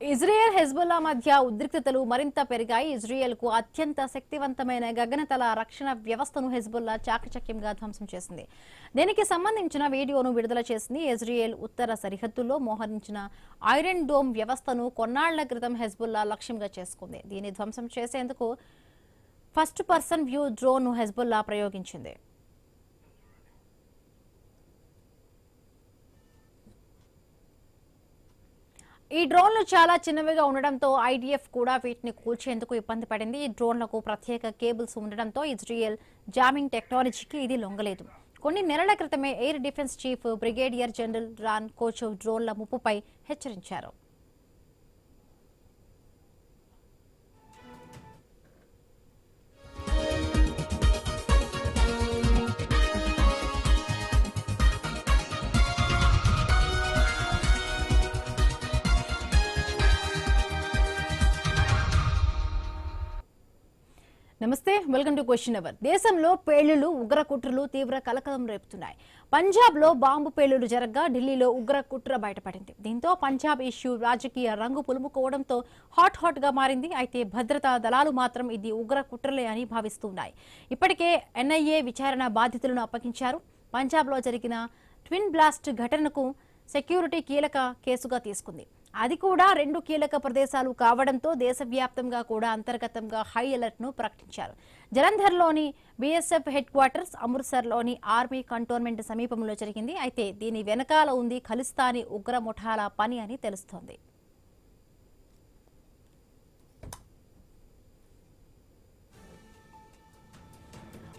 Israel Hezbollah మధ్య ఉద్రిక్తతలు మరింత పెరిగాయి. ఇజ్రాయెల్కు అత్యంత శక్తివంతమైన గగనతల రక్షణ వ్యవస్థను హెజ్బుల్లా చాకచక్యంగా ధ్వంసం చేసింది. దీనికి సంబంధించిన వీడియోను విడుదల చేసింది. ఇజ్రాయెల్ ఉత్తర సరిహద్దుల్లో మోహరించిన ఐరన్ డోమ్ వ్యవస్థను కొన్నాళ్ల క్రితం హెజ్బుల్లా లక్ష్యంగా చేసుకుంది. దీన్ని ధ్వంసం చేసేందుకు ఫస్ట్ పర్సన్ వ్యూ డ్రోన్ను హెజ్బుల్లా ప్రయోగించింది. ఈ డ్రోన్లు చాలా చిన్నవిగా ఉండడంతో ఐడిఎఫ్ కూడా వీటిని కూల్చేందుకు ఇబ్బంది పడింది. ఈ డ్రోన్లకు ప్రత్యేక కేబుల్స్ ఉండడంతో ఇజ్రాయెల్ జామింగ్ టెక్నాలజీకి ఇది లొంగలేదు. కొన్ని నెలల క్రితమే air defence chief brigadier general Ran Kochav డ్రోన్ల ముప్పుపై హెచ్చరించారు. నమస్తే, వెల్కమ్ టు క్వశ్చన్ అవర్. దేశంలో పేలుళ్లు, ఉగ్ర కుట్రలు తీవ్ర కలకలం రేపుతున్నాయి. పంజాబ్ లో బాంబు పేలుళ్లు జరగగా ఢిల్లీలో ఉగ్ర కుట్ర బయటపడింది. దీంతో పంజాబ్ ఇష్యూ రాజకీయ రంగు పులుముకోవడంతో హాట్ గా మారింది. అయితే భద్రతా దళాలు మాత్రం ఇది ఉగ్ర కుట్రలే అని భావిస్తున్నాయి. ఇప్పటికే ఎన్ఐఏ విచారణ బాధితులను అప్పగించారు. పంజాబ్ లో జరిగిన ట్విన్ బ్లాస్ట్ ఘటనకు సెక్యూరిటీ కీలక కేసుగా తీసుకుంది. అది కూడా 2 కీలక ప్రదేశాలు కావడంతో దేశవ్యాప్తంగా కూడా అంతర్గతంగా హై అలర్ట్ ను ప్రకటించారు. జలంధర్లోని బీఎస్ఎఫ్ హెడ్ క్వార్టర్స్, అమృత్సర్లోని ఆర్మీ కంటోన్మెంట్ సమీపంలో జరిగింది. అయితే దీని వెనకాల ఉంది ఖలిస్తానీ ఉగ్ర ముఠాల పని అని తెలుస్తోంది.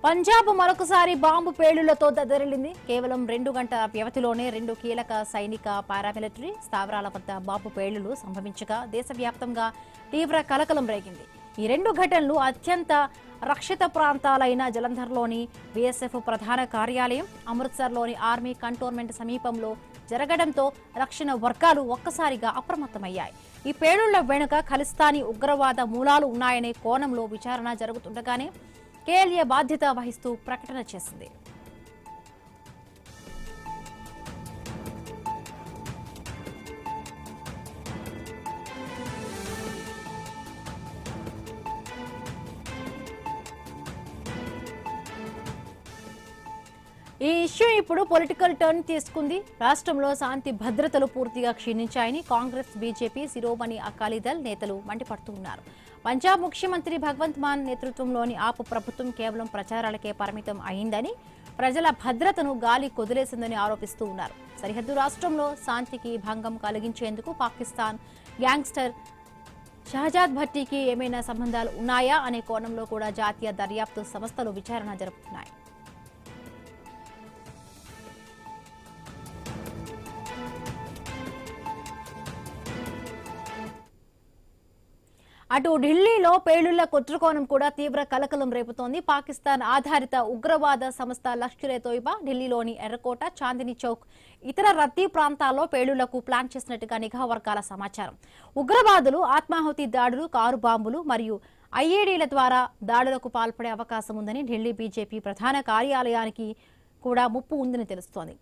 పంజాబ్ మరొకసారి బాంబు పేలుళ్లతో దద్దరిల్లింది. కేవలం 2 గంటల వ్యవధిలోనే 2 కీలక సైనిక పారామిలిటరీ స్థావరాల వద్ద బాంబు పేలుళ్లు సంభవించగా దేశవ్యాప్తంగా తీవ్ర కలకలం రేగింది. ఈ 2 ఘటనలు అత్యంత రక్షిత ప్రాంతాలైన జలంధర్లోని బీఎస్ఎఫ్ ప్రధాన కార్యాలయం, అమృత్సర్లోని ఆర్మీ కంటోన్మెంట్ సమీపంలో జరగడంతో రక్షణ వర్గాలు ఒక్కసారిగా అప్రమత్తమయ్యాయి. ఈ పేలుళ్ల వెనుక ఖలిస్తానీ ఉగ్రవాద మూలాలు ఉన్నాయనే కోణంలో విచారణ జరుగుతుండగానే కేఎల్ఏ బాధ్యత వహిస్తూ ప్రకటన చేసింది. ఈ ఇష్యూ ఇప్పుడు పొలిటికల్ టర్న్ తీసుకుంది. రాష్ట్రంలో శాంతి భద్రతలు పూర్తిగా క్షీణించాయని కాంగ్రెస్, బీజేపీ, శిరోమణి అకాలీదళ్ నేతలు మండిపడుతున్నారు. పంజాబ్ ముఖ్యమంత్రి భగవంత్ మాన్ నేతృత్వంలోని ఆప్ ప్రభుత్వం కేవలం ప్రచారాలకే పరిమితం అయిందని, ప్రజల భద్రతను గాలి కొదిలేసిందని ఆరోపిస్తూ ఉన్నారు. సరిహద్దు రాష్ట్రంలో శాంతికి భంగం కలిగించేందుకు పాకిస్తాన్ గ్యాంగ్స్టర్ షహజాద్ భట్టీకి ఏమైనా సంబంధాలు ఉన్నాయా అనే కోణంలో కూడా జాతీయ దర్యాప్తు సంస్థలు విచారణ జరుపుతున్నాయి. అటు ఢిల్లీలో పేలుళ్ల కుట్రకోణం కూడా తీవ్ర కలకలం రేపుతోంది. పాకిస్తాన్ ఆధారిత ఉగ్రవాద సంస్థ లష్కర్ ఎ తోయిబా ఢిల్లీలోని ఎర్రకోట, చాందినీ చౌక్, ఇతర రద్దీ ప్రాంతాల్లో పేలుళ్లకు ప్లాన్ చేసినట్టుగా నిఘా వర్గాల సమాచారం. ఉగ్రవాదులు ఆత్మాహుతి దాడులు, కారు బాంబులు మరియు ఐఈడీల ద్వారా దాడులకు పాల్పడే అవకాశం ఉందని ఢిల్లీ బీజేపీ ప్రధాన కార్యాలయానికి కూడా ముప్పు ఉందని తెలుస్తోంది.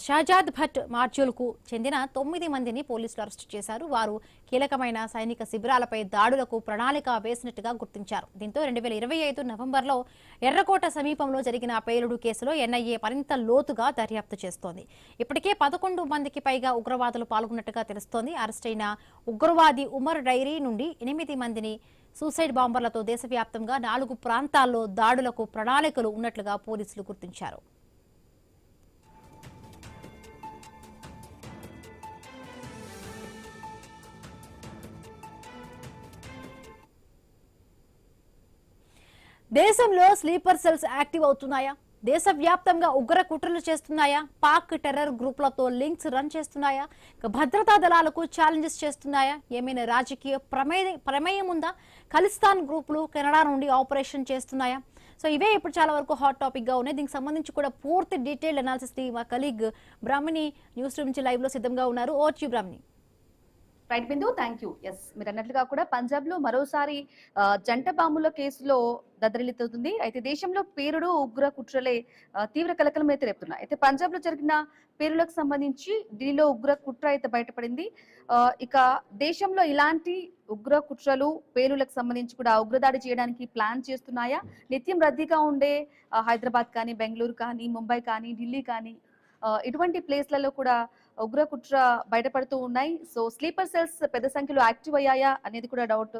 షహజాద్ భట్ మార్జుల్కు చెందిన 9 మందిని పోలీసులు అరెస్టు చేశారు. వారు కీలకమైన సైనిక శిబిరాలపై దాడులకు ప్రణాళిక వేసినట్టుగా గుర్తించారు. దీంతో 2025 నవంబర్లో ఎర్రకోట సమీపంలో జరిగిన పేలుడు కేసులో ఎన్ఐఏ మరింత లోతుగా దర్యాప్తు చేస్తోంది. ఇప్పటికే 11 మందికి పైగా ఉగ్రవాదులు పాల్గొన్నట్టుగా తెలుస్తోంది. అరెస్టైన ఉగ్రవాది ఉమర్ డైరీ నుండి 8 మందిని సూసైడ్ బాంబర్లతో దేశవ్యాప్తంగా 4 ప్రాంతాల్లో దాడులకు ప్రణాళికలు ఉన్నట్లుగా పోలీసులు గుర్తించారు. దేశంలో స్లీపర్ సెల్స్ యాక్టివ్ అవుతున్నాయా? దేశవ్యాప్తంగా ఉగ్ర కుట్రలు చేస్తున్నాయా? పాక్ టెర్రర్ గ్రూపులతో లింక్స్ రన్ చేస్తున్నాయా? భద్రతా దళాలకు ఛాలెంజెస్ చేస్తున్నాయా? ఏమైనా రాజకీయ ప్రమేయం ఉందా? ఖలిస్తాన్ గ్రూపులు కెనడా నుండి ఆపరేషన్ చేస్తున్నాయా? సో ఇవే ఇప్పుడు చాలా వరకు హాట్ టాపిక్ గా ఉన్నాయి. దీనికి సంబంధించి కూడా పూర్తి డీటెయిల్ అనాలిసిస్ ని మా కలీగ్ బ్రాహ్మణి న్యూస్ రూమ్ నుంచి లైవ్ లో సిద్ధంగా ఉన్నారు. ఓర్చి Brahmani. Right Bindu, thank you. Yes, మీరు అన్నట్లుగా కూడా పంజాబ్ లో మరోసారి జంట బాంబుల కేసులో దద్దరిల్లుతుంది. అయితే దేశంలో పేలుడు ఉగ్ర కుట్రలే తీవ్ర కలకలం అయితే రేపుతున్నాయి. అయితే పంజాబ్ లో జరిగిన పేలులకు సంబంధించి ఢిల్లీలో ఉగ్ర కుట్ర అయితే బయటపడింది. ఇక దేశంలో ఇలాంటి ఉగ్ర కుట్రలు పేలులకు సంబంధించి కూడా ఉగ్రదాడి చేయడానికి ప్లాన్ చేస్తున్నాయా? నిత్యం రద్దీగా ఉండే హైదరాబాద్ కానీ, బెంగళూరు కానీ, ముంబై కానీ, ఢిల్లీ కానీ ఇటువంటి ప్లేస్లలో కూడా ఉగ్ర కుట్ర బయటపడుతూ ఉన్నాయి. సో స్లీపర్ సెల్స్ పెద్ద సంఖ్యలో యాక్టివ్ అయ్యాయా అనేది కూడా డౌట్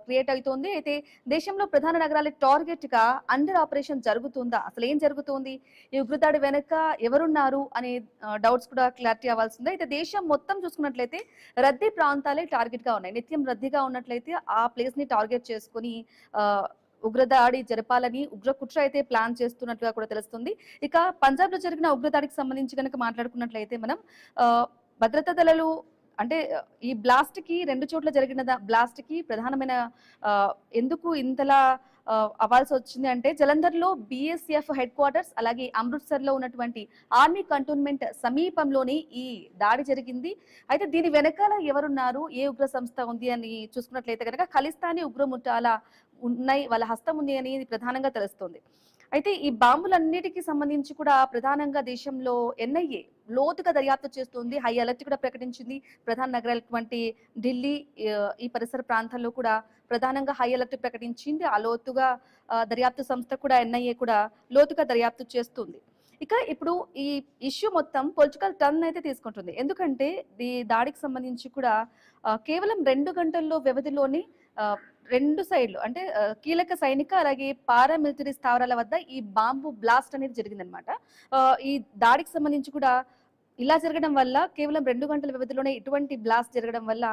క్రియేట్ అవుతోంది. అయితే దేశంలో ప్రధాన నగరాల టార్గెట్ గా అండర్ ఆపరేషన్ జరుగుతుందా, అసలు ఏం జరుగుతుంది, ఈ ఉగ్రదాడి వెనక ఎవరున్నారు అనే డౌట్స్ కూడా క్లారిటీ అవ్వాల్సిందే. అయితే దేశం మొత్తం చూసుకున్నట్లయితే రద్దీ ప్రాంతాలే టార్గెట్ గా ఉన్నాయి. నిత్యం రద్దీగా ఉన్నట్లయితే ఆ ప్లేస్ ని టార్గెట్ చేసుకుని ఉగ్రదాడి జరపాలని ఉగ్ర కుట్ర అయితే ప్లాన్ చేస్తున్నట్టుగా కూడా తెలుస్తుంది. ఇక పంజాబ్ లో జరిగిన ఉగ్రదాడికి సంబంధించి కనుక మాట్లాడుకున్నట్లయితే మనం భద్రతా దళాలు అంటే ఈ బ్లాస్ట్ కి 2 చోట్ల జరిగిన బ్లాస్ట్ కి ప్రధానమైన ఎందుకు ఇంతలా అవ్వాల్సి వచ్చింది అంటే జలంధర్ లో బిఎస్ఎఫ్ హెడ్ క్వార్టర్స్, అలాగే అమృత్సర్ లో ఉన్నటువంటి ఆర్మీ కంటోన్మెంట్ సమీపంలోని ఈ దాడి జరిగింది. అయితే దీని వెనకాల ఎవరున్నారు, ఏ ఉగ్ర సంస్థ ఉంది అని చూసుకున్నట్లయితే కనుక ఖలిస్తానీ ఉగ్ర ముఠాల ఉన్నాయి, వాళ్ళ హస్తం ఉంది అని ప్రధానంగా తెలుస్తుంది. అయితే ఈ బాంబులన్నిటికీ సంబంధించి కూడా ప్రధానంగా దేశంలో ఎన్ఐఏ లోతుగా దర్యాప్తు చేస్తుంది. హై అలర్ట్ కూడా ప్రకటించింది. ప్రధాన నగరాలటువంటి ఢిల్లీ, ఈ పరిసర ప్రాంతాల్లో కూడా ప్రధానంగా హై అలర్ట్ ప్రకటించింది. ఆ లోతుగా దర్యాప్తు సంస్థ కూడా ఎన్ఐఏ కూడా లోతుగా దర్యాప్తు చేస్తుంది. ఇక ఇప్పుడు ఈ ఇష్యూ మొత్తం పొలిటికల్ టర్న్ అయితే తీసుకుంటుంది. ఎందుకంటే ఈ దాడికి సంబంధించి కూడా కేవలం 2 గంటల్లో వ్యవధిలోని 2 సైడ్లు అంటే కీలక సైనిక అలాగే పారామిలిటరీ స్థావరాల వద్ద ఈ బాంబు బ్లాస్ట్ అనేది జరిగిందనమాట. ఈ దాడికి సంబంధించి కూడా ఇలా జరగడం వల్ల కేవలం 2 గంటల వ్యవధిలోనే ఇటువంటి బ్లాస్ట్ జరగడం వల్ల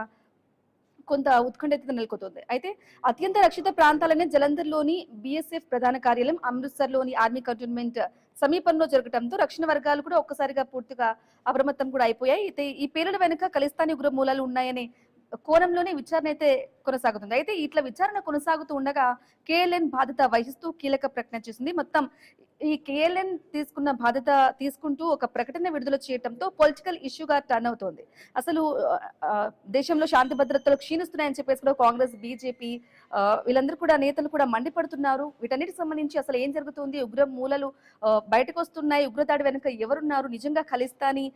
కొంత ఉత్కంఠత నెలకొంది. అయితే అత్యంత రక్షిత ప్రాంతాలనే జలంధర్లోని బిఎస్ఎఫ్ ప్రధాన కార్యాలయం, అమృత్సర్లోని ఆర్మీ కంటోన్మెంట్ సమీపంలో జరగడంతో రక్షణ వర్గాలు కూడా ఒక్కసారిగా పూర్తిగా అప్రమత్తం కూడా అయిపోయాయి. అయితే ఈ పేలుల వెనుక ఖలిస్తానీ ఉగ్ర మూలాలు ఉన్నాయనే కోణంలోనే విచారణ అయితే కొనసాగుతుంది. అయితే ఇట్లా విచారణ కొనసాగుతూ ఉండగా కేఎల్ఎన్ బాధ్యత వహిస్తూ కీలక ప్రకటన చేసింది. మొత్తం ఈ కేఎల్ఎన్ తీసుకున్న బాధ్యత తీసుకుంటూ ఒక ప్రకటన విడుదల చేయడంతో పొలిటికల్ ఇష్యూగా టర్న్ అవుతోంది. అసలు దేశంలో శాంతి భద్రతలు క్షీణిస్తున్నాయని చెప్పేసి కూడా కాంగ్రెస్, బీజేపీ వీళ్ళందరూ కూడా నేతలు కూడా మండిపడుతున్నారు. వీటన్నిటికి సంబంధించి అసలు ఏం జరుగుతుంది, ఉగ్ర మూలలు బయటకు వస్తున్నాయి, ఉగ్రదాడి వెనుక ఎవరున్నారు, నిజంగా ఖలిస్తానీ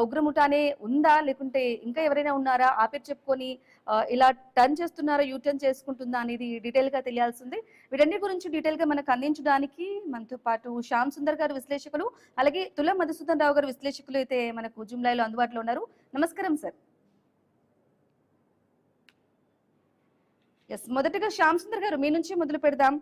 ఉగ్రముఠానే ఉందా లేకుంటే ఇంకా ఎవరైనా ఉన్నారా, ఆ పేరు చెప్పుకొని ఇలా టర్న్ చేస్తున్నారా, యూటర్న్ చేసుకుంటుందా అనేది డీటెయిల్ గా తెలియాల్సింది. వీటన్నిటి గురించి డీటెయిల్ గా మనకు అందించడానికి మనతో పాటు శ్యామ్ సుందర్ గారు విశ్లేషకులు, అలాగే తుల మధుసూదన్ రావు గారు విశ్లేషకులు అయితే మనకు జూమ్ లైవ్ లో అందుబాటులో ఉన్నారు. నమస్కారం సార్. ఎస్, మొదటగా శ్యామ్ సుందర్ గారు మీ నుంచి మొదలు పెడదాం.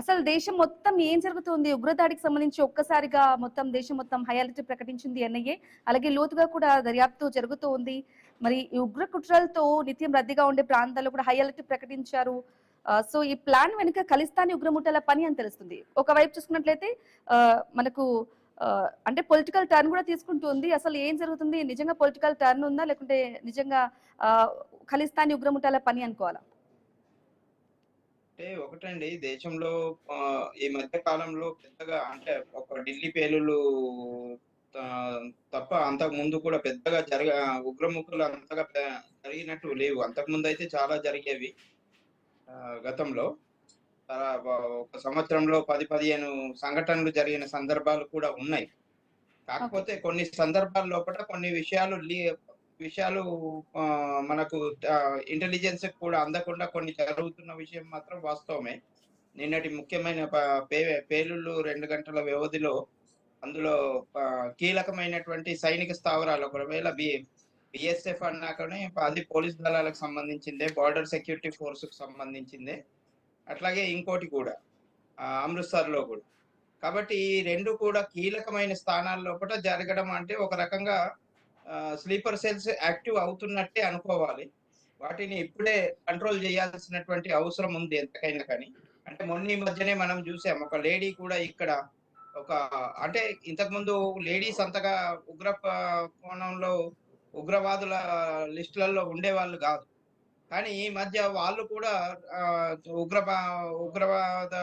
అసలు దేశం మొత్తం ఏం జరుగుతుంది, ఉగ్రదాడికి సంబంధించి ఒక్కసారిగా మొత్తం దేశం మొత్తం హై అలర్ట్ ప్రకటించింది ఎన్ఐఏ, అలాగే లోతుగా కూడా దర్యాప్తు జరుగుతూ ఉంది. మరి ఈ ఉగ్ర కుట్రలతో నిత్యం రద్దీగా ఉండే ప్రాంతాల్లో కూడా హై అలర్ట్ ప్రకటించారు. సో ఈ ప్లాన్ వెనుక ఖలిస్తానీ ఉగ్రముఠాల పని అని తెలుస్తుంది. ఒకవైపు చూసుకున్నట్లయితే మనకు అంటే పొలిటికల్ టర్న్ కూడా తీసుకుంటుంది. అసలు ఏం జరుగుతుంది, నిజంగా పొలిటికల్ టర్న్ ఉందా లేకుంటే నిజంగా ఖలిస్తానీ ఉగ్రముఠాల పని అనుకోవాలా? అంటే ఒకటండి, దేశంలో ఈ మధ్య కాలంలో పెద్దగా అంటే ఒక ఢిల్లీ పేలుళ్ళు తప్ప అంతకు ముందు కూడా పెద్దగా ఉగ్రముఖులు అంతగా జరిగినట్టు లేవు. అంతకు ముందు అయితే చాలా జరిగేవి గతంలో. ఒక సంవత్సరంలో 10-15 సంఘటనలు జరిగిన సందర్భాలు కూడా ఉన్నాయి. కాకపోతే కొన్ని సందర్భాల లోపల కొన్ని విషయాలు మనకు ఇంటెలిజెన్స్ కూడా అందకుండా కొన్ని జరుగుతున్న విషయం మాత్రం వాస్తవమే. నిన్నటి ముఖ్యమైన పేలుళ్ళు 2 గంటల వ్యవధిలో అందులో కీలకమైనటువంటి సైనిక స్థావరాలు, ఒకవేళ బిఎస్ఎఫ్ అన్నాకనే అది పోలీస్ దళాలకు సంబంధించిందే, బార్డర్ సెక్యూరిటీ ఫోర్స్ కు సంబంధించిందే, అట్లాగే ఇంకోటి కూడా అమృత్సర్ లో కూడా. కాబట్టి ఈ 2 కూడా కీలకమైన స్థానాల లోపల జరగడం అంటే ఒక రకంగా స్లీపర్ సెల్స్ యాక్టివ్ అవుతున్నట్టే అనుకోవాలి. వాటిని ఇప్పుడే కంట్రోల్ చేయాల్సినటువంటి అవసరం ఉంది ఎంతకైనా కానీ. అంటే మొన్న ఈ మధ్యనే మనం చూసాం, ఒక లేడీ కూడా ఇక్కడ ఒక అంటే ఇంతకుముందు లేడీస్ అంతగా కోణంలో ఉగ్రవాదుల లిస్టులలో ఉండేవాళ్ళు కాదు. కానీ ఈ మధ్య వాళ్ళు కూడా ఉగ్రవాద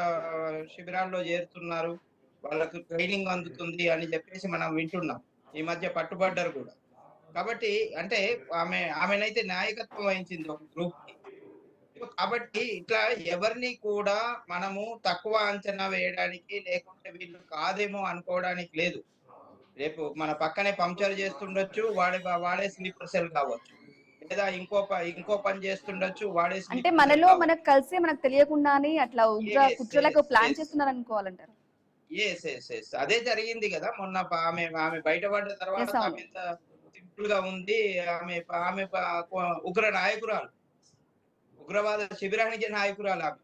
శిబిరాల్లో చేరుతున్నారు, వాళ్ళకు ట్రైనింగ్ అందుతుంది అని చెప్పేసి మనం వింటున్నాం. ఈ మధ్య పట్టుబడ్డారు కూడా. కాబట్టి అంటే ఆమెనైతే నాయకత్వం వహించింది ఒక గ్రూప్ కి. కాబట్టి ఇట్లా ఎవరిని కూడా మనము తక్కువ అంచనా వేయడానికి లేకుంటే వీళ్ళు కాదేమో అనుకోవడానికి లేదు. రేపు మన పక్కనే పంక్చర్ చేస్తుండొచ్చు, వాడే స్లీపర్ సెల్ కావచ్చు, లేదా ఇంకో పని చేస్తుండొచ్చు, వాడే అంటే స్లీపర్ సెల్ మనలో కావచ్చు. మనకు కలిసి మనకు తెలియకుండానే అట్లా ఉగ్ర Yes, కుట్రలకు yes, ప్లాన్ yes. చేస్తున్నారు అనుకోవాలంటారు. ఎస్ అదే జరిగింది కదా మొన్న. ఆమె బయటపడ్డ తర్వాత ఎస్, అవును. ఆమె ఎంత సింపుల్ గా ఉంది. ఆమె ఆమె ఉగ్ర నాయకురాలు, ఉగ్రవాద శిబిరానికి నాయకురాలు ఆమె.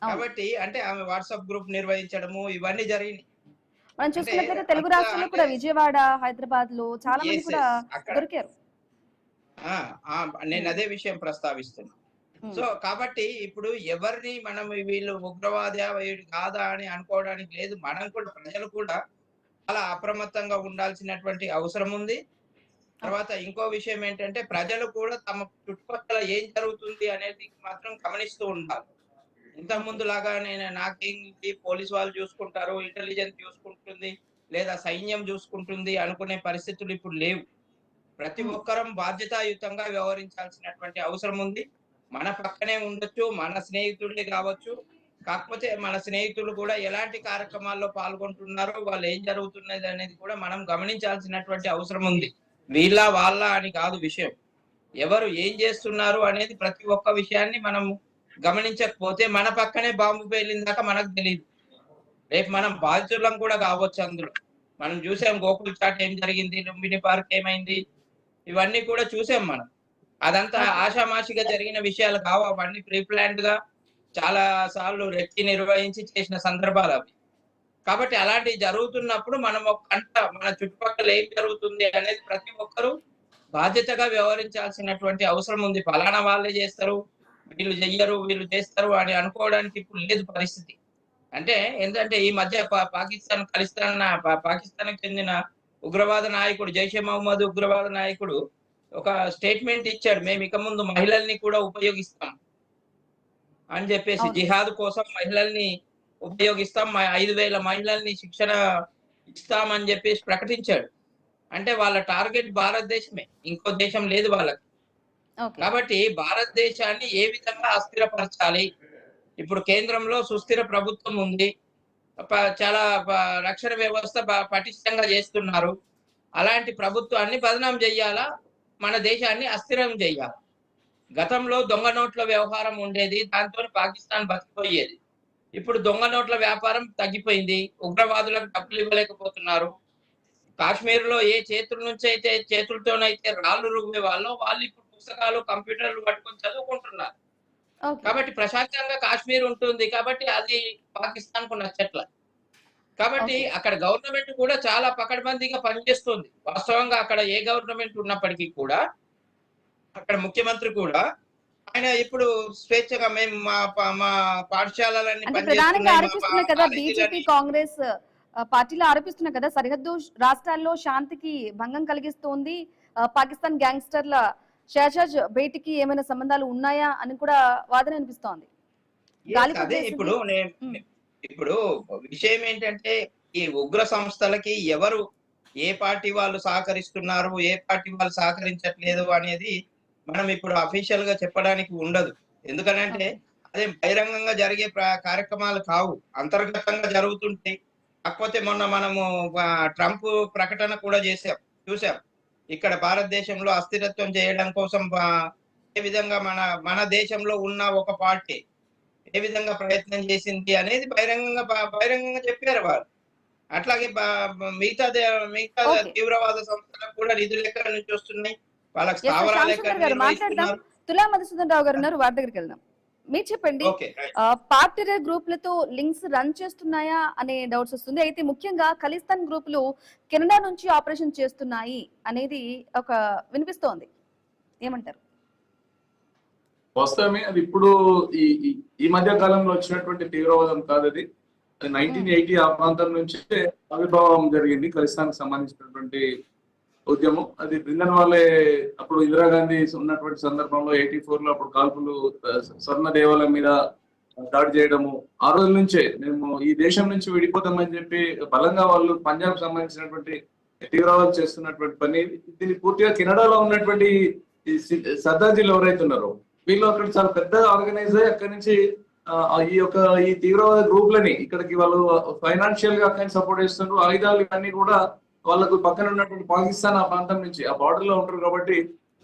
అవును. కాబట్టి అంటే ఆమె వాట్సాప్ గ్రూప్ నిర్వహించడము ఇవన్నీ జరిగినాయి. మనం అంటే చూసుకున్నట్లయితే తెలుగు అట్లా రాష్ట్రాల్లో అంటే కూడా విజయవాడ, హైదరాబాద్ లో చాలా మంది ఎస్ కూడా అక్కడ దొరికారు. నేను ఉమ్, అదే విషయం ప్రస్తావిస్తున్నా. ఉమ్, సో కాబట్టి ఇప్పుడు ఎవరిని మనం వీళ్ళు ఉగ్రవాద వీడు కాదా అని అనుకోవడానికి లేదు. మనం కూడా ప్రజలు కూడా చాలా అప్రమత్తంగా ఉండాల్సినటువంటి అవసరం ఉంది. ఓకే. తర్వాత ఇంకో విషయం ఏంటంటే ప్రజలు కూడా తమ చుట్టుపక్కల ఏం జరుగుతుంది అనేది మాత్రం గమనిస్తూ ఉండాలి. ఇంతకు ఓకే. ముందు లాగా నాకేంటి పోలీస్ వాళ్ళు చూసుకుంటారు, ఇంటెలిజెన్స్ చూసుకుంటుంది, లేదా సైన్యం చూసుకుంటుంది అనుకునే పరిస్థితులు ఇప్పుడు లేవు. ప్రతి ఉమ్, ఒక్కరం బాధ్యతాయుతంగా వ్యవహరించాల్సినటువంటి అవసరం ఉంది. మన పక్కనే ఉండొచ్చు, మన స్నేహితుడే కావచ్చు. కాకపోతే మన స్నేహితులు కూడా ఎలాంటి కార్యక్రమాల్లో పాల్గొంటున్నారో, వాళ్ళు ఏం జరుగుతున్నది అనేది కూడా మనం గమనించాల్సినటువంటి అవసరం ఉంది. వీళ్ళ వాళ్ళ అని కాదు విషయం. ఎవరు ఏం చేస్తున్నారు అనేది ప్రతి ఒక్క విషయాన్ని మనం గమనించకపోతే మన పక్కనే బాంబు పేలిందాక మనకు తెలియదు. రేపు మనం బాధితులం కూడా కావచ్చు అందులో. మనం చూసాం గోకుల్ చాట్ ఏం జరిగింది, లుంబిని పార్క్ ఏమైంది, ఇవన్నీ కూడా చూసాం మనం. అదంతా ఓకే. ఆషామాషిగా జరిగిన విషయాలు కావు. అవన్నీ ప్రీ ప్లాన్డ్ గా చాలా సార్లు రెక్కి నిర్వహించి చేసిన సందర్భాలు అవి. కాబట్టి అలాంటివి జరుగుతున్నప్పుడు మనం ఒక మన చుట్టుపక్కల ఏం జరుగుతుంది అనేది ప్రతి ఒక్కరూ బాధ్యతగా వ్యవహరించాల్సినటువంటి అవసరం ఉంది. ఫలానా వాళ్ళే చేస్తారు, వీళ్ళు చెయ్యరు, వీళ్ళు చేస్తారు అని అనుకోవడానికి ఇప్పుడు లేదు పరిస్థితి. అంటే ఏంటంటే ఈ మధ్య పాకిస్తాన్‌కి చెందిన ఉగ్రవాద నాయకుడు జైషే మహమ్మద్ ఉగ్రవాద నాయకుడు ఒక స్టేట్మెంట్ ఇచ్చాడు. మేము ఇక ముందు మహిళల్ని కూడా ఉపయోగిస్తాం అని చెప్పేసి, అవును. జిహాద్ కోసం మహిళల్ని ఉపయోగిస్తాం. 5,000 మహిళల్ని శిక్షణ ఇస్తామని చెప్పేసి ప్రకటించాడు. అంటే వాళ్ళ టార్గెట్ భారతదేశమే. ఇంకో దేశం లేదు వాళ్ళకి. ఓకే. కాబట్టి భారతదేశాన్ని ఏ విధంగా అస్థిరపరచాలి? ఇప్పుడు కేంద్రంలో సుస్థిర ప్రభుత్వం ఉంది. చాలా రక్షణ వ్యవస్థ పటిష్టంగా చేస్తున్నారు. అలాంటి ప్రభుత్వాన్ని బదనాం చెయ్యాలా? మన దేశాన్ని అస్థిరం చెయ్యాలా? గతంలో దొంగ నోట్ల వ్యవహారం ఉండేది. దాంతోని పాకిస్తాన్ బతికిపోయేది. ఇప్పుడు దొంగ నోట్ల వ్యాపారం తగ్గిపోయింది. ఉగ్రవాదులకు డబ్బులు ఇవ్వలేకపోతున్నారు. కాశ్మీర్‌లో ఏ చేతుల నుంచి అయితే చేతులతోనైతే రాళ్ళు రువ్వేవాళ్ళో వాళ్ళు ఇప్పుడు పుస్తకాలు, కంప్యూటర్లు పట్టుకొని చదువుకుంటున్నారు. ఓకే. కాబట్టి ప్రశాంతంగా కాశ్మీర్ ఉంటుంది. కాబట్టి అది పాకిస్తాన్‌కు నచ్చట్ల. కాబట్టి ఓకే. అక్కడ గవర్నమెంట్ కూడా చాలా పకడ్బందీగా పనిచేస్తుంది. వాస్తవంగా అక్కడ ఏ గవర్నమెంట్ ఉన్నప్పటికీ కూడా, అక్కడ ముఖ్యమంత్రి కూడా ఆయన ఇప్పుడు స్వేచ్ఛగా మేము మా పాఠశాలలన్నీ అంటే ప్రధానంగా పనిచేస్తున్నాయి. మా ఆరోపిస్తున్నారు కదా బీజేపీ, కాలేజీలన్నీ కాంగ్రెస్ పార్టీలు ఆరోపిస్తున్నారు కదా సరిహద్దు రాష్ట్రాల్లో శాంతికి భంగం కలిగిస్తోంది. పాకిస్తాన్ గ్యాంగ్స్టర్ల షహజాజ్ బేటికి ఏమైనా సంబంధాలు ఉన్నాయా అని కూడా వాదన వినిపిస్తోంది. గాలి అదే ఇప్పుడు ఉమ్, ఇప్పుడు విషయం ఏంటంటే ఈ ఉగ్ర సంస్థలకి ఎవరు ఏ పార్టీ వాళ్ళు సహకరిస్తున్నారు, ఏ పార్టీ వాళ్ళు సహకరించట్లేదు అనేది మనం ఇప్పుడు అఫీషియల్ గా చెప్పడానికి ఉండదు. ఎందుకనంటే ఓకే. అదే బహిరంగంగా జరిగే కార్యక్రమాలు కావు, అంతర్గతంగా జరుగుతుంటాయి. కాకపోతే మొన్న మనము ట్రంప్ ప్రకటన కూడా చూసాం. ఇక్కడ భారతదేశంలో అస్థిరత్వం చేయడం కోసం ఏ విధంగా మన దేశంలో ఉన్న ఒక పార్టీ ఏ విధంగా ప్రయత్నం చేసింది అనేది బహిరంగంగా చెప్పారు వారు. అట్లాగే మిగతా ఓకే. తీవ్రవాద సంస్థలకు కూడా నిధులు ఎక్కడి నుంచి వస్తున్నాయి, వాళ్ళకి ఎస్ సార్, స్థావరాలు శ్యామ్ ఎక్కడ సుందర్ గారు మాట్లాడదాం. నిర్వహిస్తున్నారు. తులా మధుసూదన్ రావు గారు ఉన్నారు, వారి దగ్గరికి వెళ్దాం. మీరు చెప్పండి, ఓకే పార్టీ గ్రూపులతో లింక్స్ రన్ చేస్తున్నాయా అనే డౌట్స్ వస్తుంది. అయితే ముఖ్యంగా ఖలిస్తాన్ గ్రూపులు కెనడా నుంచి ఆపరేషన్ చేస్తున్నాయి అనేది ఒక వినిపిస్తోంది. ఏమంటారు? వాస్తవమే. అది ఇప్పుడు ఈ ఈ మధ్య కాలంలో వచ్చినటువంటి తీవ్రవాదం కాదు. అది 1980 ఆ ప్రాంతం నుంచి ఆవిర్భావం జరిగింది ఖలిస్తాన్కి సంబంధించినటువంటి ఉద్యమం. అది బృందన్ వాళ్ళే అప్పుడు ఇందిరాగాంధీ ఉన్నటువంటి సందర్భంలో 84లో అప్పుడు కాల్పులు స్వర్ణ దేవాలయం మీద దాడి చేయడము, ఆ రోజుల నుంచే మేము ఈ దేశం నుంచి విడిపోతామని చెప్పి బలంగా వాళ్ళు పంజాబ్ సంబంధించినటువంటి తీవ్రవాదులు చేస్తున్నటువంటి పని. దీన్ని పూర్తిగా కెనడాలో ఉన్నటువంటి ఈ సర్దార్జీలు ఎవరైతే ఉన్నారో వీళ్ళు అక్కడ చాలా పెద్ద ఆర్గనైజ్ అయ్యి అక్కడి నుంచి ఈ తీవ్రవాద గ్రూప్లని ఇక్కడికి వాళ్ళు ఫైనాన్షియల్ గా అక్కడ సపోర్ట్ చేస్తున్నారు. ఆయుధాలు ఇవన్నీ కూడా వాళ్ళకు పక్కన ఉన్నటువంటి పాకిస్తాన్ ఆ ప్రాంతం నుంచి ఆ బార్డర్ లో ఉంటారు కాబట్టి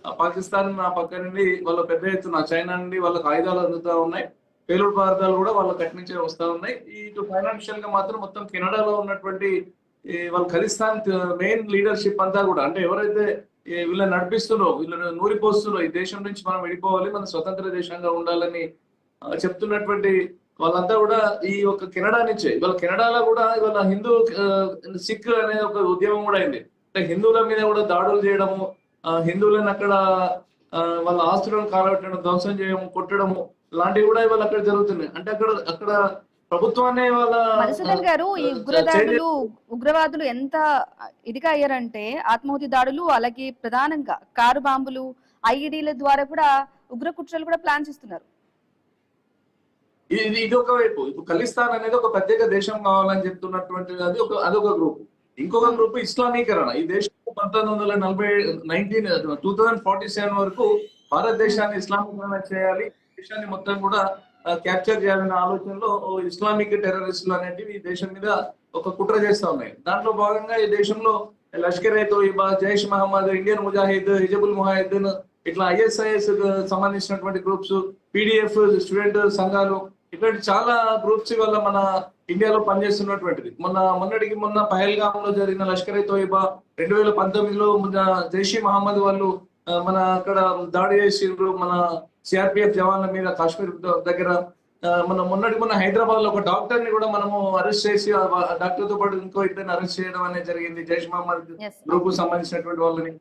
ఆ పాకిస్తాన్ ఆ పక్క నుండి వాళ్ళ పెద్ద ఎత్తున చైనా నుండి వాళ్ళకి ఆయుధాలు అందుతా ఉన్నాయి, పేలుడు పదార్థాలు కూడా వాళ్ళకి అటు నుంచే వస్తా ఉన్నాయి. ఇటు ఫైనాన్షియల్ గా మాత్రం మొత్తం కెనడాలో ఉన్నటువంటి వాళ్ళ ఖలిస్తాన్ మెయిన్ లీడర్షిప్ అంతా కూడా అంటే ఎవరైతే వీళ్ళని నడిపిస్తున్నారో వీళ్ళని నూరిపోస్తున్నారో ఈ దేశం నుంచి మనం వెళ్ళిపోవాలి, మన స్వతంత్ర దేశంగా ఉండాలని చెప్తున్నటువంటి వాళ్ళంతా కూడా ఈ ఒక కెనడా నుంచే. ఇవాళ కెనడాలో కూడా ఇవాళ హిందూ సిక్ అనే ఒక ఉద్యమం కూడా అయింది. అంటే హిందువుల మీద కూడా దాడులు చేయడము, హిందువులను అక్కడ వాళ్ళ ఆస్తులను కాలబెట్టడం, ధ్వంసం చేయడం, కొట్టడము లాంటివి కూడా ఇవాళ అక్కడ జరుగుతున్నాయి. అంటే అక్కడ ప్రభుత్వాన్ని వాళ్ళ మధుసూదన్ గారు, ఈ ఉగ్రవాదులు ఎంత ఇదిగా అయ్యారంటే ఆత్మాహుతి దాడులు, అలాగే ప్రధానంగా కారు బాంబులు, ఐఈడీల ద్వారా కూడా ఉగ్ర కుట్రలు కూడా ప్లాన్ చేస్తున్నారు. ఇది ఒక వైపు. ఇప్పుడు ఖలిస్తాన్ అనేది ఒక ప్రత్యేక దేశం కావాలని చెప్తున్నటువంటి అదొక గ్రూప్. ఇంకొక గ్రూప్ ఇస్లామీకరణ. ఈ దేశం 2047 వరకు భారతదేశాన్ని ఇస్లామీకరణ చేయాలి, దేశాన్ని మొత్తం కూడా క్యాప్చర్ చేయాలనే ఆలోచనలో ఇస్లామిక్ టెర్రరిస్టులు అనేటివి ఈ దేశం మీద ఒక కుట్ర చేస్తా ఉన్నాయి. దాంట్లో భాగంగా ఈ దేశంలో లష్కర్ ఏ తోయిబా, జైష్ మహమ్మద్, ఇండియన్ ముజాహిద్, హిజబుల్ ముజాహిద్దీన్ ఇట్లా ISIS సంబంధించినటువంటి గ్రూప్స్, PDF స్టూడెంట్ సంఘాలు ఇటువంటి చాలా గ్రూప్స్ వల్ల మన ఇండియాలో పనిచేస్తున్నటువంటిది. మొన్న పహల్గామ్ లో జరిగిన లష్కర్ ఏ తోయిబా, 2019లో జైషీ మహమ్మద్ వాళ్ళు మన అక్కడ దాడి చేసిండ్రు మన CRPF జవాన్ల మీద కాశ్మీర్ దగ్గర. మొన్న హైదరాబాద్ లో ఒక డాక్టర్ ని కూడా మనము అరెస్ట్ చేసి డాక్టర్ తో పాటు ఇంకో ఇద్దరిని అరెస్ట్ చేయడం అనేది జరిగింది, జైష్ మహమ్మద్ గ్రూప్ సంబంధించినటువంటి వాళ్ళని.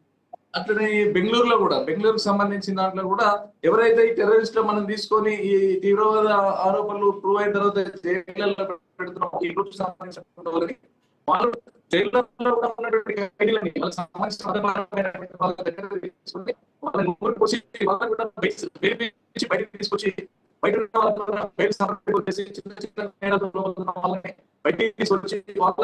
అట్లనే బెంగళూరుకు సంబంధించిన దాంట్లో కూడా ఎవరైతే ఈ టెర్రరిస్ట్ మనం తీసుకొని ఈ తీవ్రవాద ఆరోపణలు ప్రూవ్ అయిన తర్వాత జైళ్ళలో పెడుతున్నాం ఈ గ్రూప్ సంబంధించిన వాళ్ళని, వాళ్ళు జైల్లో కూడా ఉన్నటువంటి ఖైదీలని వాళ్ళకి సంబంధించిన వాళ్ళ దగ్గర తీసుకొని వాళ్ళని ఊరికొచ్చి వాళ్ళని కూడా బయటకు తీసుకొచ్చి బయట చిన్న చిన్న వాళ్ళని బయటికి తీసుకొచ్చి వాళ్ళతో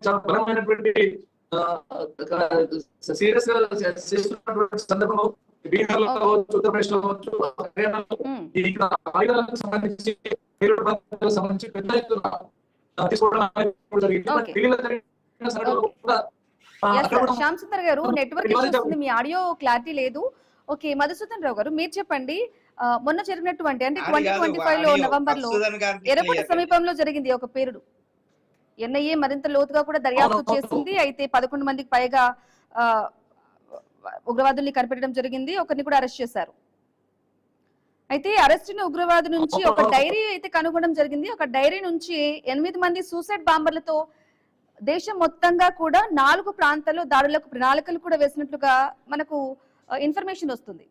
చాలా బలమైనటువంటి సీరియస్ గా చేస్తున్నటువంటి సందర్భంలో బీహార్ లో కావచ్చు, ఉత్తరప్రదేశ్ లో కావచ్చు, ఇక్కడ ఆయుధాలకు సంబంధించి పెద్ద ఎత్తున శ్యామ్ సుందర్ గారు, నెట్వర్క్ ఇష్యూస్ ఉంది, మీ ఆడియో క్లారిటీ లేదు. ఓకే, మధుసూదన్ రావు గారు మీరు చెప్పండి. మొన్న జరిగినటువంటి అంటే 2025 లో నవంబర్ లో ఎర్రకోట సమీపంలో జరిగింది ఒక పేరుడు. NIA మరింత లోతుగా కూడా దర్యాప్తు చేసింది. అయితే 11 మందికి పైగా ఉగ్రవాదుల్ని కనిపెట్టడం జరిగింది, ఒకరిని కూడా అరెస్ట్ చేశారు. అయితే అరెస్ట్ అయిన ఉగ్రవాదు నుంచి ఒక డైరీ అయితే కనుగొనడం జరిగింది. ఒక డైరీ నుంచి 8 మంది సూసైడ్ బాంబర్లతో దేశం మొత్తంగా కూడా 4 ప్రాంతాల్లో దాడులకు ప్రణాళికలు కూడా వేసినట్లుగా మనకు ఇన్ఫర్మేషన్ వస్తుంది.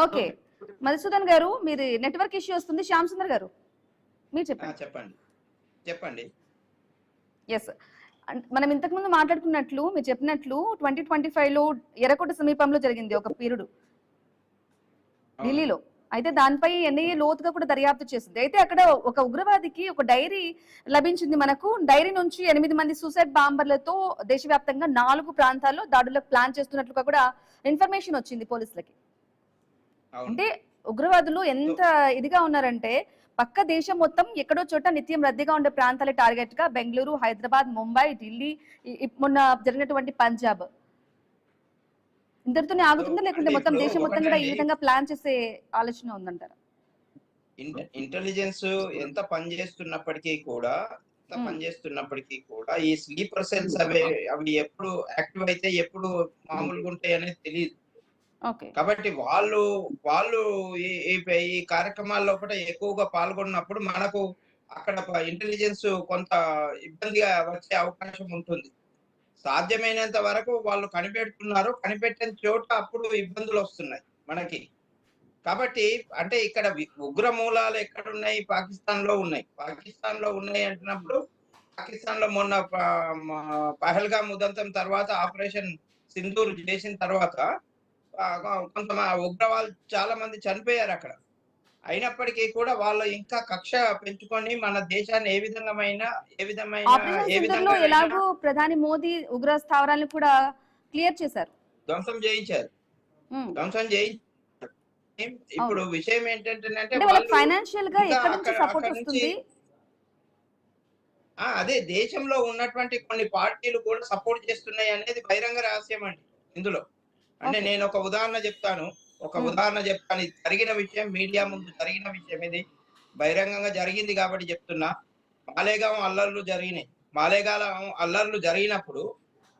ఓకే మధుసూదన్ గారు, మీరు నెట్వర్క్ ఇష్యూ వస్తుంది. శ్యామ్ సుందర్ గారు మీరు చెప్పండి. ఎస్, మనం ఇంతకు ముందు మాట్లాడుకున్నట్లు మీరు చెప్పినట్లు 2025 లో ఎర్రకోట సమీపంలో జరిగింది ఒక పీరుడు ఢిల్లీలో. అయితే దానిపై NIA లోతుగా కూడా దర్యాప్తు చేసింది. అయితే అక్కడ ఒక ఉగ్రవాదికి ఒక డైరీ లభించింది మనకు. డైరీ నుంచి 8 మంది సూసైడ్ బాంబర్లతో దేశవ్యాప్తంగా 4 ప్రాంతాల్లో దాడులకు ప్లాన్ చేస్తున్నట్లుగా కూడా ఇన్ఫర్మేషన్ వచ్చింది పోలీసులకి. అంటే ఉగ్రవాదులు ఎంత ఇదిగా ఉన్నారంటే పక్క దేశం మొత్తం ఎక్కడో చోట నిత్యం రద్దీగా ఉండే ప్రాంతాల టార్గెట్ గా బెంగళూరు, హైదరాబాద్, ముంబై, ఢిల్లీ, మొన్న జరిగినటువంటి పంజాబ్, ఇంతటితోనే ఆగుతుందా లేకుంటే మొత్తం దేశం మొత్తం కూడా ఈ విధంగా ప్లాన్ చేసే ఆలోచన ఉందంటారా? ఇంటెలిజెన్స్ ఎంత పనిచేస్తున్నప్పటికీ కూడా ఈ స్లీపర్ సెల్స్ అవి ఎప్పుడు యాక్టివ్ అయితే ఎప్పుడు మామూలుగా ఉంటాయి అనేది తెలియదు. కాబట్టి వాళ్ళు ఈ కార్యక్రమాల లోపల ఎక్కువగా పాల్గొన్నప్పుడు మనకు అక్కడ ఇంటెలిజెన్స్ కొంత ఇబ్బందిగా వచ్చే అవకాశం ఉంటుంది. సాధ్యమైనంత వరకు వాళ్ళు కనిపెట్టిన చోట అప్పుడు ఇబ్బందులు వస్తున్నాయి మనకి. కాబట్టి అంటే ఇక్కడ ఉగ్ర మూలాలు ఎక్కడున్నాయి? పాకిస్తాన్ లో ఉన్నాయి అంటున్నప్పుడు పాకిస్తాన్ లో మొన్న పహల్గామ్ ఉదంతం తర్వాత ఆపరేషన్ సింధూర్ చేసిన తర్వాత కొంత ఉగ్రవాళ్ళు చాలా మంది చనిపోయారు అక్కడ. అయినప్పటికీ కూడా వాళ్ళు ఇంకా కక్ష పెంచుకొని మన దేశాన్ని ఏ ఆపరేషన్ సింధూర్ లో ఎలాగో ప్రధాని మోదీ ఉగ్ర స్థావరాలను కూడా క్లియర్ చేశారు, ధ్వంసం చేయించారు. ఇప్పుడు విషయం ఏంటంటే వాళ్ళకి ఫైనాన్షియల్ గా ఎక్కడి నుంచి సపోర్ట్ వస్తుంది? అదే దేశంలో ఉన్నటువంటి కొన్ని పార్టీలు కూడా సపోర్ట్ చేస్తున్నాయి అనేది బహిరంగ రహస్యం అండి ఇందులో. అంటే నేను ఒక ఉదాహరణ చెప్తాను. ఇది జరిగిన విషయం, మీడియా ముందు జరిగిన విషయం, ఇది బహిరంగంగా జరిగింది కాబట్టి చెప్తున్నా. మాలేగాం అల్లర్లు జరిగినప్పుడు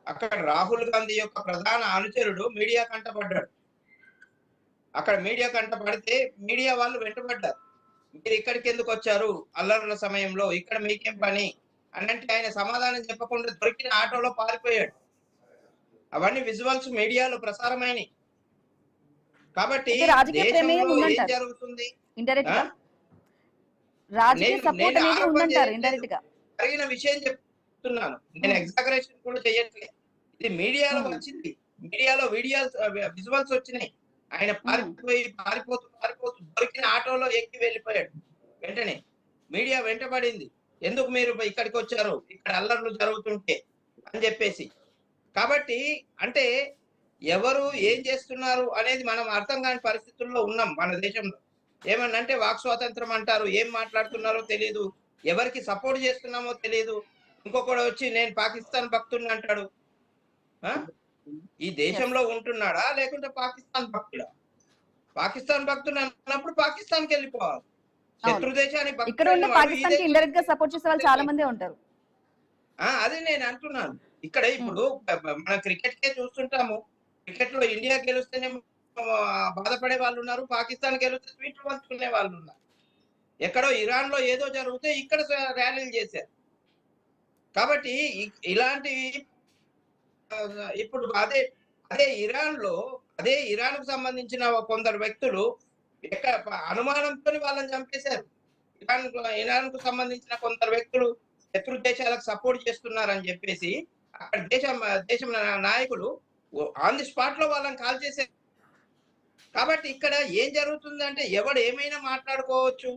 అక్కడ రాహుల్ గాంధీ యొక్క ప్రధాన అనుచరుడు మీడియా కంటపడ్డాడు. అక్కడ మీడియా కంటపడితే మీడియా వాళ్ళు వెంటబడ్డారు. మీరు ఇక్కడికి ఎందుకు వచ్చారు అల్లర్ల సమయంలో, ఇక్కడ మీకేం పని అని అంటే ఆయన సమాధానం చెప్పకుండా దొరికిన ఆటోలో పారిపోయాడు. అవన్నీ విజువల్స్ మీడియాలో ప్రసారమైనవి. కాబట్టి దేశంలో ఏం జరుగుతుంది? జరిగిన విషయం చెప్తున్నాను, నేను ఎగ్జాగరేషన్ కూడా చేయట్లేదు. ఇది మీడియాలో వచ్చింది, మీడియాలో విజువల్స్ వచ్చినాయి. ఆయన పారిపోతూ దొరికిన ఆటోలో ఎక్కి వెళ్ళిపోయాడు. వెంటనే మీడియా వెంటబడింది, ఎందుకు మీరు ఇక్కడికి వచ్చారు, ఇక్కడ అల్లర్లు జరుగుతుంటే అని చెప్పేసి. కాబట్టి అంటే ఎవరు ఏం చేస్తున్నారు అనేది మనం అర్థం కాని పరిస్థితుల్లో ఉన్నాం మన దేశంలో. ఏమన్నంటే వాక్ స్వాతంత్రం అంటారు, ఏం మాట్లాడుతున్నారో తెలియదు, ఎవరికి సపోర్ట్ చేస్తున్నామో తెలియదు. ఇంకొకడు వచ్చి నేను పాకిస్తాన్ భక్తుడిని అంటాడు. ఈ దేశంలో ఉంటున్నాడా లేకుంటే పాకిస్తాన్ భక్తుడా? పాకిస్తాన్ భక్తుడు అన్నప్పుడు పాకిస్తాన్కి వెళ్ళిపోవాలి. శత్రు దేశానికి చాలా మంది ఉంటారు. అదే నేను అంటున్నాను. ఇక్కడ ఇప్పుడు మనం క్రికెట్ కే చూస్తుంటాము. క్రికెట్ లో ఇండియా గెలుస్తేనే బాధపడే వాళ్ళు ఉన్నారు, పాకిస్తాన్ గెలిస్తే స్వీట్లు పంచుకునే వాళ్ళు ఉన్నారు. ఎక్కడో ఇరాన్ లో ఏదో జరిగితే ఇక్కడ ర్యాలీలు చేశారు. కాబట్టి ఇలాంటి ఇప్పుడు అదే ఇరాన్ కు సంబంధించిన కొందరు వ్యక్తులు అనుమానంతో వాళ్ళని చంపేశారు. ఇరాన్ కు సంబంధించిన కొందరు వ్యక్తులు శత్రు దేశాలకు సపోర్ట్ చేస్తున్నారని చెప్పేసి అక్కడ దేశం నాయకులు ఆన్ ది స్పాట్ లో వాళ్ళని కాల్ చేశారు. కాబట్టి ఇక్కడ ఏం జరుగుతుందంటే ఎవడు ఏమైనా మాట్లాడుకోవచ్చు,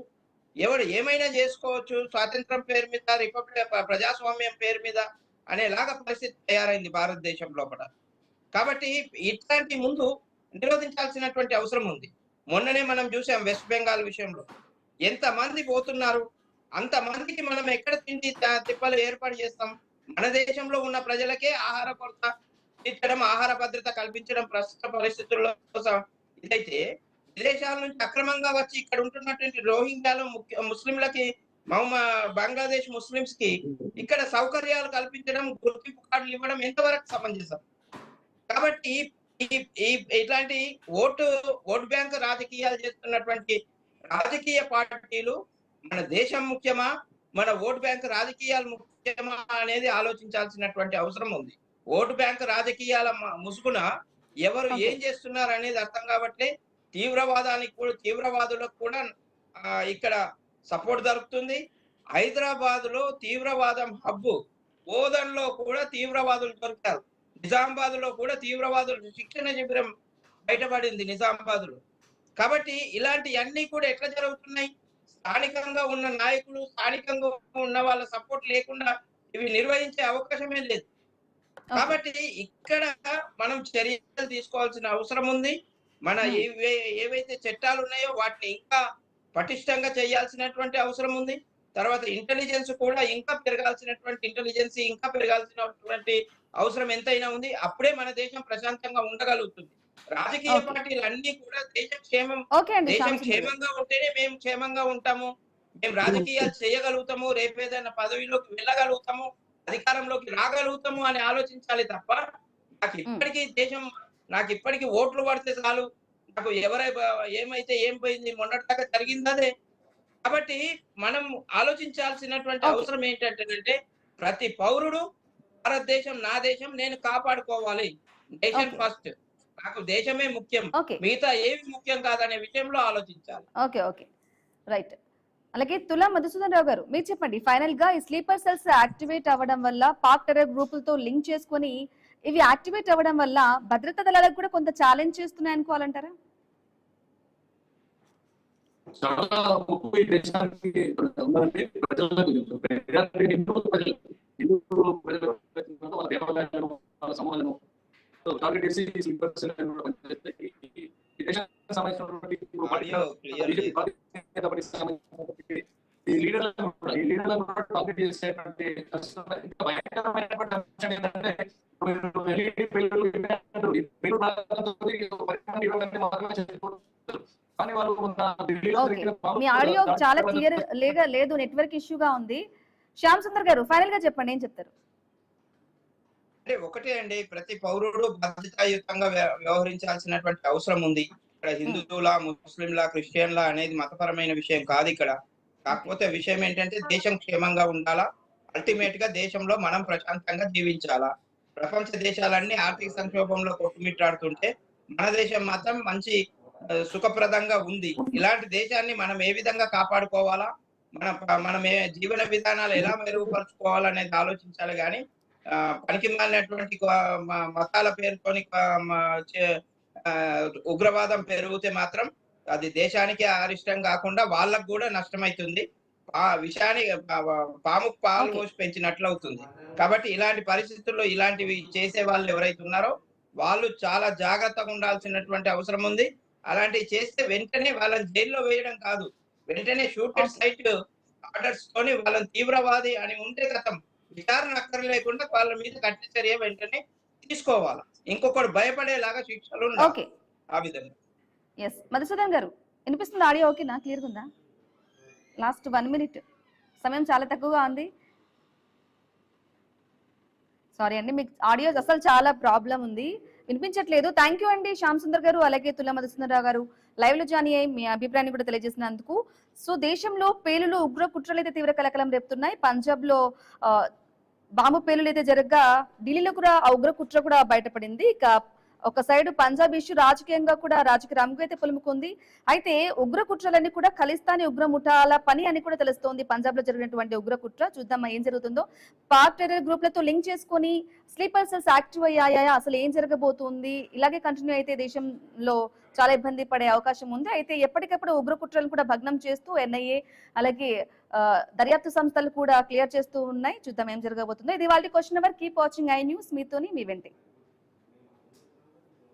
ఎవడు ఏమైనా చేసుకోవచ్చు, స్వాతంత్రం పేరు మీద, రిపబ్లిక్ ప్రజాస్వామ్యం పేరు మీద అనేలాగా పరిస్థితి తయారైంది భారతదేశం లోపల. కాబట్టి ఇట్లాంటి ముందు నిరోధించాల్సినటువంటి అవసరం ఉంది. మొన్ననే మనం చూసాం వెస్ట్ బెంగాల్ విషయంలో ఎంతమంది పోతున్నారు, అంతమందికి మనం ఎక్కడ తిండి తిప్పలు ఏర్పాటు చేస్తాం? మన దేశంలో ఉన్న ప్రజలకే ఆహార కొరత తీర్చడం, ఆహార భద్రత కల్పించడం ప్రస్తుత పరిస్థితుల్లో ఇదైతే, విదేశాల నుంచి అక్రమంగా వచ్చి ఇక్కడ ఉంటున్నటువంటి రోహింగ్యాలు ముస్లింలకి, బంగ్లాదేశ్ ముస్లింస్ కి ఇక్కడ సౌకర్యాలు కల్పించడం, గుర్తింపు కార్డులు ఇవ్వడం ఎంతవరకు సమంజసం? కాబట్టి ఇట్లాంటి ఓటు బ్యాంక్ రాజకీయాలు చేస్తున్నటువంటి రాజకీయ పార్టీలు మన దేశం ముఖ్యమా, మన ఓటు బ్యాంక్ రాజకీయాలు ముఖ్యమా అనేది ఆలోచించాల్సినటువంటి అవసరం ఉంది. ఓటు బ్యాంక్ రాజకీయాల ముసుగున ఎవరు ఏం చేస్తున్నారు అనేది అర్థం కాబట్టి తీవ్రవాదులకు కూడా ఇక్కడ సపోర్ట్ దొరుకుతుంది. హైదరాబాద్ లో తీవ్రవాదం హబ్బు, బోధన్లో కూడా తీవ్రవాదులు దొరికారు. నిజామాబాద్ లో కూడా తీవ్రవాదులు శిక్షణ శిబిరం బయటపడింది నిజామాబాద్ లో. కాబట్టి ఇలాంటి అన్ని కూడా ఎట్లా జరుగుతున్నాయి? స్థానికంగా ఉన్న నాయకులు, స్థానికంగా ఉన్న వాళ్ళ సపోర్ట్ లేకుండా ఇవి నిర్వహించే అవకాశమే లేదు. కాబట్టి ఇక్కడ మనం చర్యలు తీసుకోవాల్సిన అవసరం ఉంది. మన ఏవైతే చట్టాలు ఉన్నాయో వాటిని ఇంకా పటిష్టంగా చేయాల్సినటువంటి అవసరం ఉంది. తర్వాత ఇంటెలిజెన్స్ కూడా ఇంకా పెరగాల్సినటువంటి అవసరం ఎంతైనా ఉంది. అప్పుడే మన దేశం ప్రశాంతంగా ఉండగలుగుతుంది. రాజకీయ పార్టీలు అన్ని కూడా దేశం క్షేమంగా ఉంటేనే మేము క్షేమంగా ఉంటాము, మేము రాజకీయాలు చేయగలుగుతాము, రేపు ఏదైనా పదవిలోకి వెళ్ళగలుగుతాము, అధికారంలోకి రాగలుగుతాము అని ఆలోచించాలి తప్ప నాకు ఇప్పటికీ ఓట్లు పడితే చాలు, నాకు ఏమైతే ఏం పోయింది, మొన్నటిదాకా జరిగింది అదే. కాబట్టి మనం ఆలోచించాల్సినటువంటి అవసరం ఏంటంటే ప్రతి పౌరుడు భారతదేశం నా దేశం, నేను కాపాడుకోవాలి, నేషన్ ఫస్ట్, నాకు దేశమే ముఖ్యం, ఓకే మిగతా ఏవి ముఖ్యం కాదనే విషయంలో ఆలోచించాలి. Okay okay right. అలాగే తులా మధుసూదన్ రావు గారు మీరు చెప్పండి, ఫైనల్ గా ఈ స్లీపర్ సెల్స్ యాక్టివేట్ అవ్వడం వల్ల పాక్ టెర్రర్ గ్రూపులతో లింక్ చేసుకొని ఇవి యాక్టివేట్ అవ్వడం వల్ల భద్రతా దళాలకు కూడా కొంత ఛాలెంజ్ చేస్తున్నాయి అనుకోవాలంటారా? చాలా ముప్పు ఈ దేశానికి ఉందండి. వాళ్ళ దేవాలయాలను, వాళ్ళ సమాజాలను టార్గెట్ చేసి స్లీపర్ సెల్ పనిచేస్తే ఈ దేశానికి సంబంధించినటువంటి ఆడియో క్లియర్ ఈ లీడర్లను టార్గెట్ చేసేటువంటి ఇంకా భయంకరమైనటువంటి అంశం ఏంటంటే కానీ వాళ్ళు మీ ఆడియో చాలా క్లియర్ లేదు, నెట్వర్క్ ఇష్యూగా ఉంది. శ్యామ్ సుందర్ గారు ఫైనల్ గా చెప్పండి, ఏం చెప్తారు? అంటే ఒకటే అండి, ప్రతి పౌరుడు బాధ్యతాయుతంగా వ్యవహరించాల్సినటువంటి అవసరం ఉంది. ఇక్కడ హిందువుల, ముస్లింల, క్రిస్టియన్ల అనేది మతపరమైన విషయం కాదు ఇక్కడ. కాకపోతే విషయం ఏంటంటే దేశం క్షేమంగా ఉండాలా, అల్టిమేట్ గా దేశంలో మనం ప్రశాంతంగా జీవించాలా. ప్రపంచ దేశాలన్నీ ఆర్థిక సంక్షోభంలో కొట్టుమిట్టాడుతుంటే మన దేశం మాత్రం మంచి సుఖప్రదంగా ఉంది. ఇలాంటి దేశాన్ని మనం ఏ విధంగా కాపాడుకోవాలా, మనం జీవన విధానాలు ఎలా మెరుగుపరుచుకోవాలనేది ఆలోచించాలి. కానీ పనికి మాలినటువంటి మతాల పేరుతోని ఉగ్రవాదం పెరిగితే మాత్రం అది దేశానికి అరిష్టం కాకుండా వాళ్ళకు కూడా నష్టమైతుంది. ఆ విషయాన్ని పాముకు పాలు పోసి పెంచినట్లు అవుతుంది. కాబట్టి ఇలాంటి పరిస్థితుల్లో ఇలాంటివి చేసే వాళ్ళు ఎవరైతే ఉన్నారో వాళ్ళు చాలా జాగ్రత్తగా ఉండాల్సినటువంటి అవసరం ఉంది. అలాంటివి చేస్తే వెంటనే వాళ్ళని జైల్లో వేయడం కాదు, వెంటనే షూటెడ్ సైట్ ఆర్డర్స్ తోని వాళ్ళని తీవ్రవాది అని ఉంటే గతం విచారణ అక్కర లేకుండా వాళ్ళ మీద కఠిన చర్య వెంటనే తీసుకోవాలి. ఇంకొకటి భయపడేలాగా శిక్షలు ఉండాలి. ఆ విధంగా. ఎస్ మధుసూదన్ గారు వినిపిస్తుంది? ఆడియో ఓకేనా? క్లియర్గా ఉందా? లాస్ట్ 1 minute, సమయం చాలా తక్కువగా ఉంది. సారీ అండి, మీకు ఆడియో అసలు చాలా ప్రాబ్లం ఉంది, వినిపించట్లేదు. థ్యాంక్ యూ అండి శ్యామ్ సుందర్ గారు, అలాగే తులా మధుసూదన్ రావు గారు లైవ్ లో జాయిన్ అయ్యి మీ అభిప్రాయాన్ని కూడా తెలియజేసినందుకు. సో దేశంలో పేలులు, ఉగ్ర కుట్రలు అయితే తీవ్ర కలకలం రేపుతున్నాయి. పంజాబ్ లో బాంబు పేలులు అయితే జరగగా ఢిల్లీలో కూడా ఆ ఉగ్ర కుట్ర కూడా బయటపడింది. ఇక ఒక సైడ్ పంజాబ్ ఇష్యూ రాజకీయంగా కూడా రాజకీయ రంగు అయితే పులుముకుంది. అయితే ఉగ్ర కుట్రలన్నీ కూడా ఖలిస్తానీ ఉగ్ర ముఠాల పని అని కూడా తెలుస్తోంది. పంజాబ్ లో జరిగినటువంటి ఉగ్ర కుట్ర చూద్దాం ఏం జరుగుతుందో. పాక్ టెర్రర్ గ్రూప్లతో లింక్ చేసుకుని స్లీపర్ సెల్స్ యాక్టివ్ అయ్యాయా, అసలు ఏం జరగబోతుంది? ఇలాగే కంటిన్యూ అయితే దేశంలో చాలా ఇబ్బంది పడే అవకాశం ఉంది. అయితే ఎప్పటికప్పుడు ఉగ్ర కుట్రలను కూడా భగ్నం చేస్తూ ఎన్ఐఏ అలాగే దర్యాప్తు సంస్థలు కూడా క్లియర్ చేస్తూ ఉన్నాయి. చూద్దాం ఏం జరగబోతుందో. ఇది వాళ్ళ question hour. Keep watching I news. మీతోని మీ వెంటే.